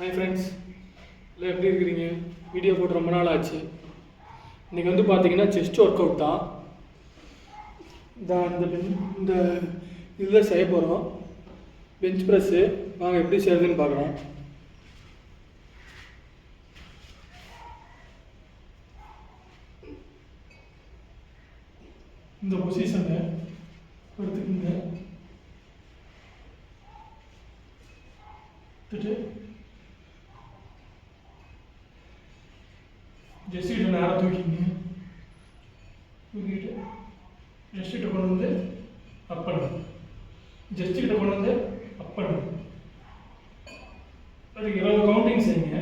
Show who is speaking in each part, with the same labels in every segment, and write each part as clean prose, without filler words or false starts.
Speaker 1: Hi friends, எல்லாம் எப்படி இருக்கிறீங்க? வீடியோ போட்டு ரொம்ப நாள் ஆச்சு. இன்றைக்கி வந்து பார்த்தீங்கன்னா செஸ்ட் ஒர்க் அவுட் தான். இந்த இதில் செய்ய போகிறோம். பெஞ்ச் ப்ரெஸ்ஸு வாங்க எப்படி செய்யறதுன்னு பார்க்குறோம். இந்த பொசிஷனை எடுத்துக்கோங்க. ஜெஸ்டிகிட்ட நேரம் தூக்கிங்க. தூக்கிட்டு ஜெஸ்டிகிட்ட கொண்டு வந்து அப் பண்ணணும். ஜெஸ்டிகிட்ட கொண்டு வந்து அப் பண்ணணும். அதுக்கு 20 கவுண்டிங் செய்யுங்க.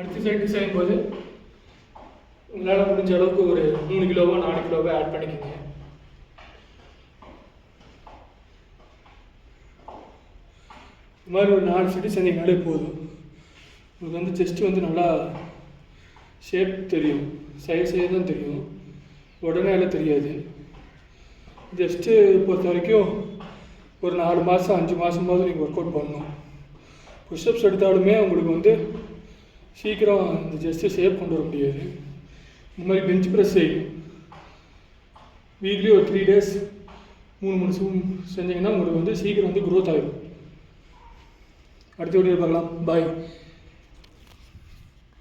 Speaker 1: அடுத்த சைடு செய்யும்போது உங்களால் முடிஞ்ச அளவுக்கு ஒரு 3 கிலோவோ 4 கிலோவோ ஆட் பண்ணிக்கோங்க. இது மாதிரி ஒரு 4 செட்டு செஞ்சீங்கனாலே போதும். உங்களுக்கு வந்து செஸ்ட்டு வந்து நல்லா ஷேப் தெரியும், செய்ய தான் தெரியும், உடனே எல்லாம் தெரியாது. ஜஸ்ட்டு பொறுத்த வரைக்கும் ஒரு 4 மாதம் 5 மாதமாவது நீங்கள் ஒர்க் அவுட் பண்ணணும். புஷ்அப்ஸ் எடுத்தாலுமே உங்களுக்கு வந்து சீக்கிரம் இந்த ஜஸ்ட்டு ஷேப் கொண்டு வர முடியாது. இந்த மாதிரி பெஞ்ச் ப்ரெஸ் செய்யணும். வீக்லி ஒரு 3 days 3 செஞ்சீங்கன்னா உங்களுக்கு வந்து சீக்கிரம் வந்து க்ரோத் ஆகிடும். அடுத்த வீடியோ பார்க்கலாம். பாய்.